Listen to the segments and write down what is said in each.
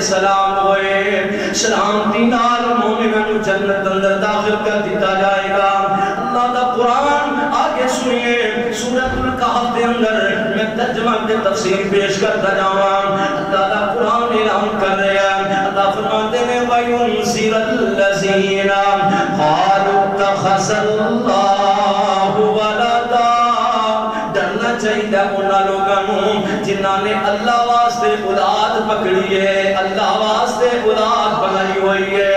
سلام ہوئے سلامتی نال مومنوں جنت اندر داخل کر دیتا جائے گا۔ اللہ دا قرآن آگے سنیے سورۃ الکہف دے اندر میں ترجمہ کے تفسیر پیش کرتا جاواں۔ اللہ دا قرآن اعلان کر رہا ہے، اللہ فرماتے ہیں وَيُنذِرَ الَّذِينَ قَالُوا اتَّخَذَ اللَّهُ وَلَدًا۔ ڈرنا چاہیے انہاں لوگوں جنہاں نے اللہ واسطے اولاد پکڑی ہے، اللہ واسطے اولاد بنائی ہوئی ہے۔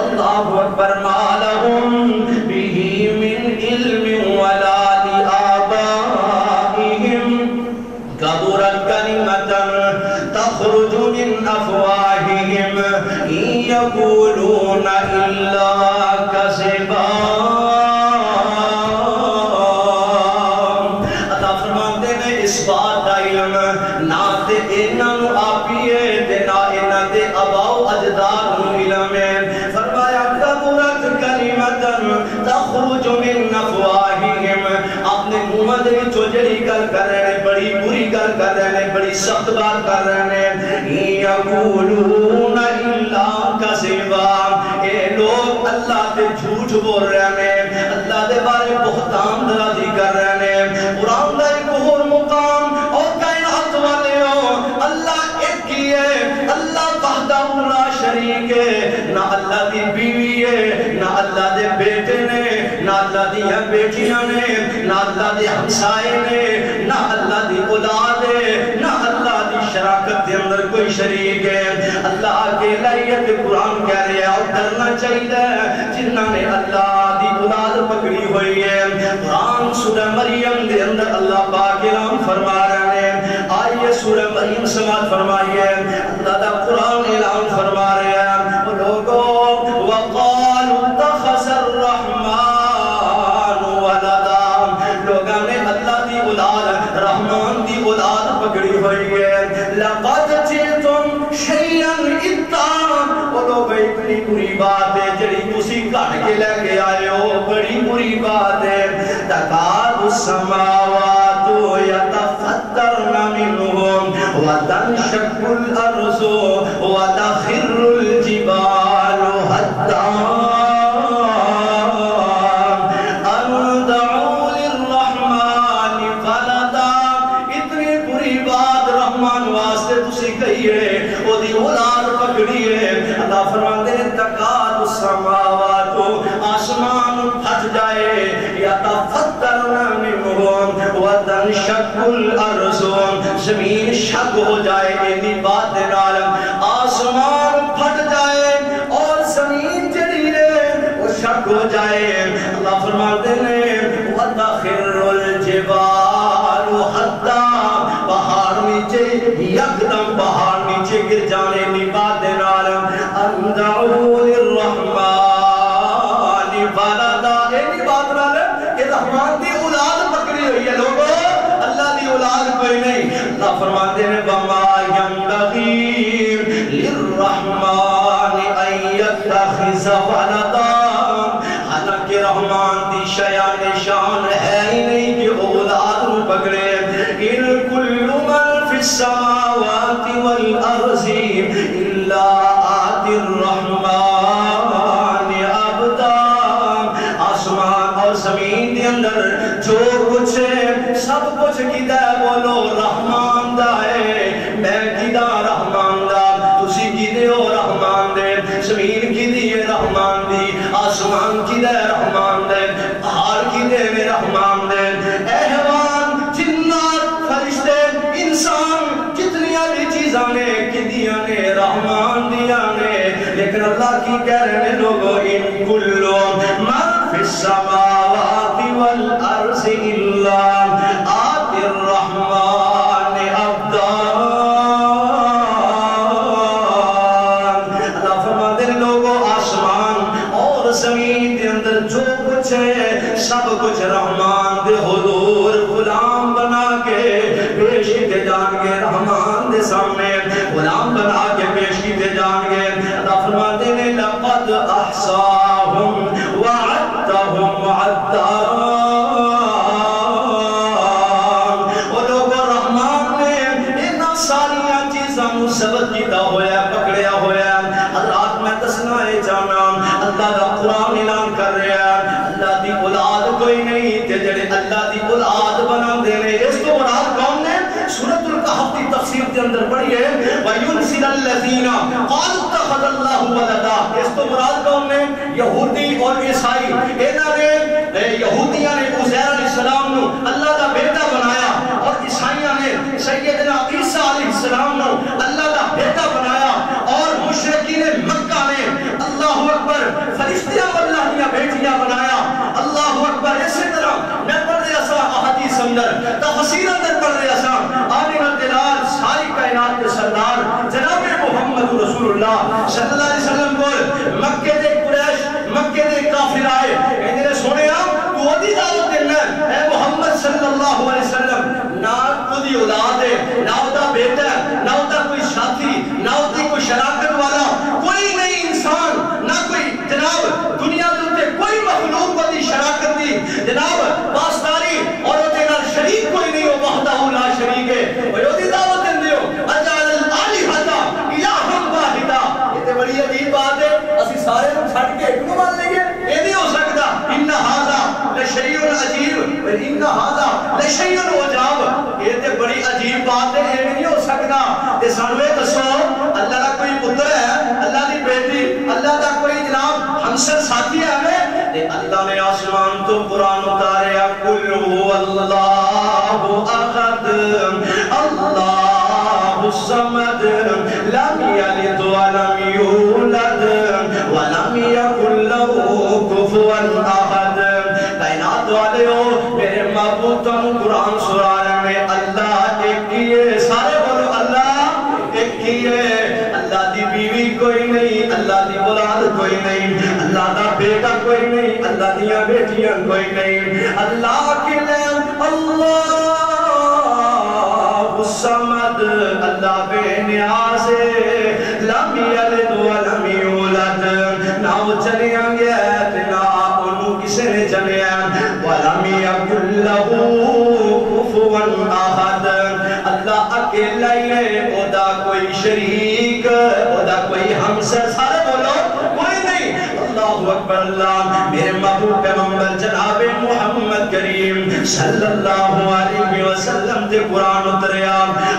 اللہ اکبر ما لہم بہ من علم ولا لآبائہم کبرت کلمۃ تخرج من افواہہم ان یقولون الا کذبا۔ اللہ فرماتے ہیں اس بات کا علم نہ تے انہاں نوں آپی ہے تے نہ انہاں دے آباء و اجداد نوں علم ہے۔ فرمایا کبرت کلمۃ تخرج من افواہہم، اپنے منہ دے وچوں جڑی گل کر رہے ہیں بڑی بری گل کر رہے ہیں، بڑی سخت بات کر رہے ہیں۔ یقولون الا کذبا، اے لوگ اللہ تے جھوٹ بول رہے ہیں، اللہ دے بارے بہتان درازی کر رہے ہیں۔ قرآن دا ایک اور مقام اور کائنات والے ہو، اللہ ایک ہی ہے، اللہ وحدہ لا شریک ہے، نہ اللہ دی بیوی ہے، نہ اللہ دے بیٹے نے، نہ اللہ دی بیٹیاں نے، نہ اللہ دے ہمسائے نے، نہ اللہ دی اولاد ہے، نہ اللہ دی شراکت دے اندر کوئی شریک ہے۔ اللہ کے لائیت قرآن کہہ رہے ہیں اور ڈرنا چاہیے جنہاں نے اللہ دی اولاد پکڑی ہوئی ہے۔ قرآن سورہ مریم دے اندر اللہ پاک اعلان فرما رہے ہیں، آئیے سورہ مریم سماعت فرمائیے، اللہ دا قرآن اعلان فرما رہے ہیں، وہ لوگوں وَقَالُوا اتَّخَذَ الرَّحْمَنُ وَلَدًا، لوگوں نے اللہ دی اولاد رحمان دی اولاد پکڑی ہوئی ہے۔ لَقَدْ جِئْتُمْ شَيْئًا إِدًّا، وہ لوگ اتنی بری بات ہے جڑی تسی کٹ کے لے کے آئے ہو، بڑی بری بات ہے۔ تَكَادُ السَّمَاوَاتُ يَتَفَطَّرْنَ مِنْهُ وَتَنشَقُّ الْأَرْضُ وَتَخِرُّ الْجِبَالُ هَدًّا أَن دَعُوا لِلرَّحْمَنِ وَلَدًا۔ اتنی بری بات رحمان واسطے تسی کہی ہے، وہ دی اولاد پکڑی ہے۔ اللہ فرماتے ہیں تَكَادُ السَّمَاوَاتُ، آسمان پھٹ جائے، يَتَفَطَّرْنَ مِنْهُ وَتَنشَقُّ الْأَرْضُ، زمین شق ہو جائے، اینی بات نال آسمان پھٹ جائے اور زمین جڑی ہے وہ شق ہو جائے۔ اللہ فرماتے ہیں وَتَخِرُّ الْجِبَالُ هَدًّا، پہاڑ نیچے یکدم پہاڑ نیچے گر جانے کی بات نال أَن دَعُوا لِلرَّحْمَنِ وَلَدًا، اینی بات نال کہ رحمان دی اولاد پکڑی ہوئی ہے، لوگوں اللہ دی اولاد کوئی نہیں۔ اللہ فرماتے ہیں وَمَا يَنبَغِي لِلرَّحْمَنِ أَن يَتَّخِذَ وَلَدًا، حالانکہ رحمان دی شیان شان ہے ہی نہیں کہ اولاد نو پکڑے۔ إِن كُلُّ مَن فِي السَّمَاوَاتِ وَالْأَرْضِ إِلَّا آتِي الرَّحْمَنِ عَبْدًا، آسمان اور زمین دے اندر جو کچھ ہے سب کچھ کدا ہے، بولو رحمان دا ہے۔ میں کدا رحمان دا، تسی کدے ہو رحمان دے، زمین کدی ہے رحمان دی، آسمان کدا ہے رحمان دے، پہاڑ کدے میں رحمان دے، احوان جنات فرشتے انسان جتنیاں بھی چیزاں نے کدیاں نے رحمان دیا نے۔ لیکن اللہ کی کہہ رہے ہیں لوگوں ان کلو من فی السماوات والارض الا آتی الرحمن عبدا۔ اللہ فرماتے ہیں لوگوں آسمان اور زمین کے اندر جو کچھ ہے سب کچھ رحمان دے حضور غلام بنا کے پیش کیتے جان گے، رحمان دے سامنے غلام بنا کے پیش کیتے جان گے۔ اللہ فرماتے ہیں لقد احصاهم وعدتهم عدا، تفسیر کے اندر پڑھیے وَيُنْسِلَ الَّذِينَ قَالُوا اتَّخَذَ اللَّهُ وَلَدًا، اس تو مراد کون نے؟ یہودی اور عیسائی. انہوں نے یہودیاں نے عزیر علیہ السلام نو اللہ دا بیٹا بنایا اور عیسائیاں نے سیدنا عیسیٰ علیہ السلام نو اللہ دا بیٹا بنایا، اور مشرکین مکہ نے اللہ اکبر فرشتیاں اللہ دیا بیٹیاں بنایا. اللہ اکبر. اسی طرح میں پڑھ رہا سا احادیث اندر تفسیر اندر پڑھ رہا سا آمینہ دلال ساری کائنات کے سردار جناب محمد رسول اللہ صلی اللہ علیہ وسلم کو مکہ دے قریش مکہ دے کافر آئے انہیں نے سونے تو ودی دعوت دینا اے محمد صلی اللہ علیہ وسلم، نہ خودی اولاد ہے، نہ ہوتا بیٹا ہے، نہ ہوتا کوئی ساتھی، نہ ہوتی کوئی شراکت والا، کوئی نہیں انسان، نہ کوئی جناب دنیا دے کوئی مخلوق ودی شراکت دی جناب پاسداری اور ہوتے نال شریک کوئی نہیں ہو وحدہ لا شریک ہے. ودی دعوت دیندے ہو اجعل الالہۃ الہا واحدا. یہ تے بڑی عجیب بات ہے، اسی سارے نوں چھڈ کے ایک نوں مان لئیے، یہ نہیں ہو سکتا. ان ھذا لشیء عجیب ان ھذا لشیء عجاب. یہ تے بڑی عجیب بات ہے، یہ نہیں ہو سکتا. تے سانوں اے دسو اللہ دا کوئی پتر ہے، اللہ دی بیٹی، اللہ دا کوئی جناب ہمسر ساتھی ہے ہمیں؟ تے اللہ نے آسمان تو قرآن اتاریا قل هو اللہ احد اللہ الصمد لم یلد ولم یولد ولم یکن له کفوا احد. کائنات والے ہو میرے محبوب تم قرآن سنا رہے میں اللہ ایک ہی ہے. سارے بولو اللہ ایک ہی ہے. اللہ دی بیوی کوئی نہیں، اللہ دی اولاد کوئی نہیں، اللہ دا بیٹا کوئی نہیں، اللہ دیا بیٹیاں کوئی نہیں. اللہ کے لئے اللہ الصمد، اللہ بے نیاز ہے. لم یلد ولم یولد، نہ وہ چلیا گیا نہ انہوں کسی نے چلیا. ولم یکن لہ کفوا احد، اللہ اکیلا ہی ہے، اودا کوئی شریک، اودا کوئی ہمسر. سارے بولو کوئی نہیں. اللہ اکبر. اللہ میرے محبوب پیغمبر جناب محمد کریم صلی اللہ علیہ وسلم دے قرآن اتریا.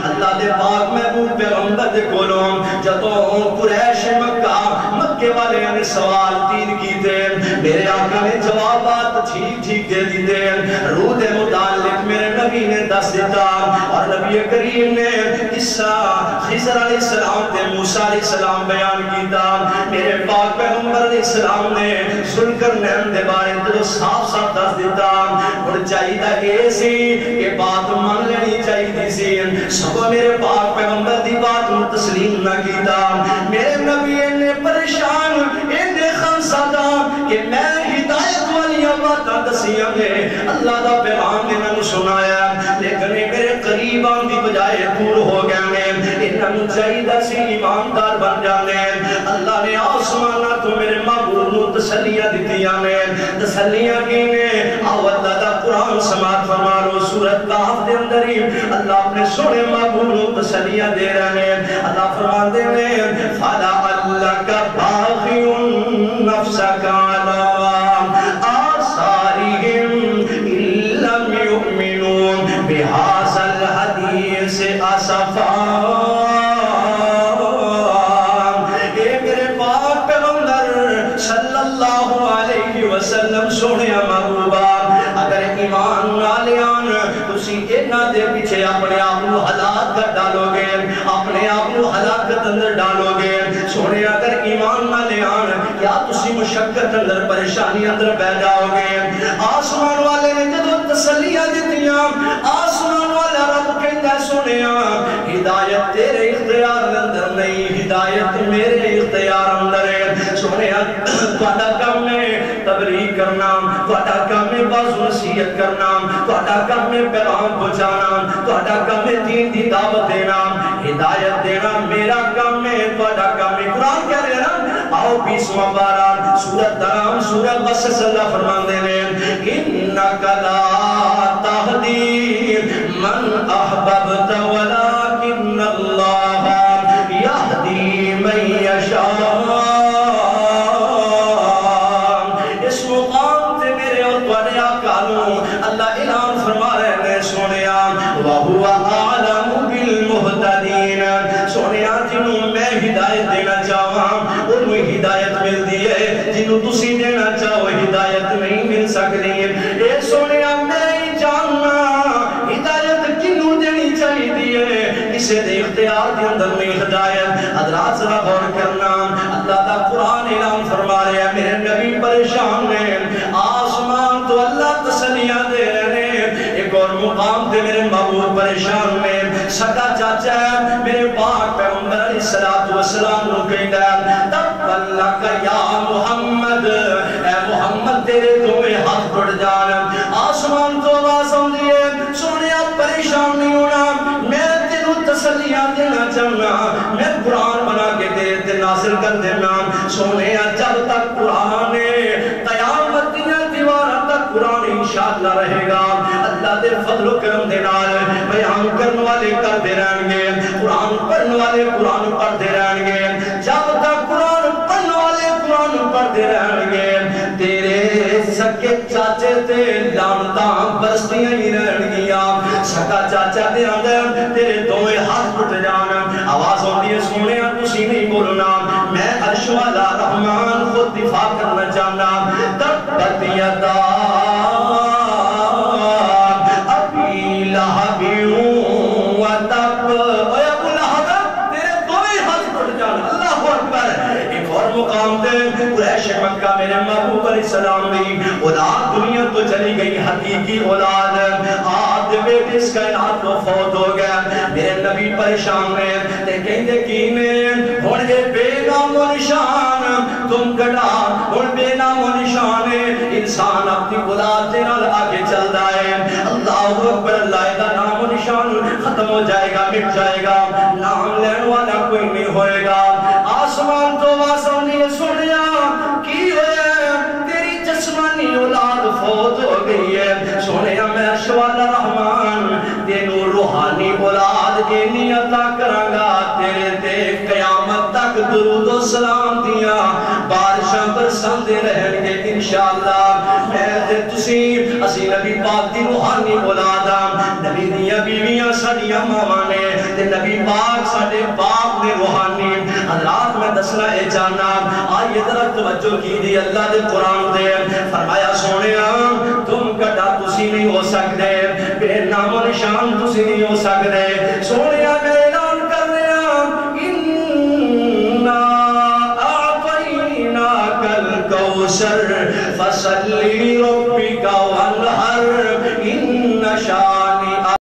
اللہ دے پاک محبوب پیغمبر دے کولوں جدوں قریش مکے والے نے سوال تین کیتے، میرے آقا نے جوابات ٹھیک دے دیتے. روح دے متعلق میرے نبی نے دس دیتا، اور نبی کریم نے قصہ خضر علیہ السلام تے موسیٰ علیہ السلام بیان کیتا. میرے پاک پیغمبر علیہ السلام نے ذوالقرنین دے بارے میں صاف دس دیتا. اور چاہیے اے سی کہ بات مان لینی چاہیے سی، سب میرے پاک پیغمبر دی بات تسلیم نہ کیتا. میرے نبی نے پریشان انہیں خمسادہ کہ میں ہدایت والی باتاں دسیاں نے اللہ دا پیغام انہوں سنایا، لیکن میرے قریب آن دی بجائے دور ہو گئے. انہوں چاہیدہ سی ایماندار بن جانے. اللہ نے آسمانہ تو میرے محبوب نو تسلیہ دیتیاں نے، تسلیہ کی نے. آو اللہ دا قرآن سماعت فرمارو سورت کہف دے اندر ہی اللہ اپنے سوڑے محبوب نو تسلیہ دے رہے ہیں. اللہ فرمان دے رہے ہیں فَلَا أَلَّكَ بَاغِيٌ نَفْسَكَ عَلَىٰ آثَارِهِمْ إِن لَّمْ يُؤْمِنُوا بِهَٰذَا الْحَدِيثِ أَسَفًا. اے میرے پاک پیغمبر صلی اللہ علیہ وسلم سونے محبوبہ، اگر ایمان نالیان تسی اینا دے پیچھے اپنے آپ کو ہلاک کر ڈالو گے، اپنے آپ کو ہلاکت اندر ڈالو گے. سونے اگر ایمان نالیان یا تسی مشکت اندر پریشانی اندر بہ جاؤ گے. آسمان والے نے جدو تسلیہ دیتیاں، آسمان والا رب کہتا سونے ہدایت تیرے اختیار اندر نہیں، ہدایت میرے اختیار اندر ہے. سونے تھوڑا کام ہے تبلیغ کرنا، تھوڑا کام ہے باز نصیحت کرنا، تھوڑا کام ہے پیغام پہنچانا، تھوڑا کام ہے دین دی دعوت دینا، ہدایت دینا میرا کام ہے، تھوڑا کام ہے. قرآن کہہ رہے نا، آؤ 20واں پارہ سورۃ نام سورۃ قصص اللہ فرمان دے رہے ہیں اِنَّكَ لَا تَهْدِي مَنْ أَحْبَبْتَ وَلَكِنَّ اللَّهَ يَهْدِي مَن يَشَاءُ. اس مقام تے میرے اور تواڈے آقا نوں اللہ اعلان فرما رہے ہیں سونیا وَهُوَ أَعْلَمُ بِالْمُهْتَدِينَ. میں ہدایت دینا چاہواں انہوں ہدایت مل دی ہے جنہوں تسی دینا چاہو ہدایت نہیں مل سکتی ہے اے سونے میں جاننا ہدایت کنوں دینی چاہی دی ہے اسے دے اختیار کے اندر میں ہدایت حضرات ذرا غور کرنا اللہ دا قرآن اعلان فرما رہے ہیں میرے نبی پریشان ہیں آسمان تو اللہ تسلیاں دے رہے ہیں ایک اور مقام تے میرے محبوب پریشان میں سکا چاچا ہے میرے پاک پیغمبر علیہ السلام نو کہتا ہے تب اللہ کا یا محمد اے محمد تیرے تمہیں ہاتھ پڑ جانا آسمان تو آواز ہوں دیئے سونے آپ پریشان نہیں ہونا میں تینوں تسلیاں دینا چاہنا میں قرآن بنا کے دے نازل کر دینا سونے جب تک قرآن قیامت دینا دیوارہ تک قرآن انشاءاللہ رہے گا اللہ دے فضل و کرم دے نال بیان کرنے والے کرتے رہیں گے قرآن پڑھنے والے قرآن پڑھتے رہیں گے جب تک قرآن پڑھنے والے قرآن پڑھتے رہیں گے تیرے سکے چاچے تے لانتاں برستیاں ہی رہیں گیا سکا چاچا دے اندر تیرے دوئے ہاتھ پٹ جانا آواز ہوتی ہے سونے تسی نہیں بولنا میں عرش والا رحمان خود دفاع کرنا چاہنا تبت یدا ابی لہب و تب اے ابو لہب تیرے دوئے ہاتھ پٹ جانا اللہ اکبر ایک اور مقام دے قریش مکہ میرے محبوب علیہ السلام دی اولاد دنیا تو چلی گئی حقیقی اولاد آدھ بیٹی اس کائنات کو فوت ہو گیا میرے نبی پریشان میں تے کہیں دے کی میں ہون کے بے نام و نشان تم کٹا ہون بے نام و نشان انسان اپنی اولاد دے نال آگے چل رہا ہے اللہ اکبر اللہ دا نام و نشان ختم ہو جائے گا مٹ جائے گا نام لین والا کوئی نہیں ہوئے گا آسمان تو واسونی سنیا کی ہوئے تیری جسمانی اولاد فوت ہو گئی ہے سونے میں اشوال رحمان تینوں روحانی اولاد کے نیتا کرانگا تیرے تے قیامت تک درود و سلام دیا بارشاں برساندے رہیں گے انشاءاللہ میں تے تسی اسی نبی پاک دی روحانی اولادا نبی دیا بیویاں ساڑیاں مامانے تے نبی پاک ساڑے باپ نے روحانی حضرات میں دسنا اے جانا آئیے درک توجہ کی دی اللہ دے قرآن دے فرمایا سونے تم کٹا تسی نہیں ہو سکتے بے نام و نشان تسی نہیں ہو سکتے سونے میں اعلان کر رہا انہا اعطیناک الکوثر فصلی ربک وانحر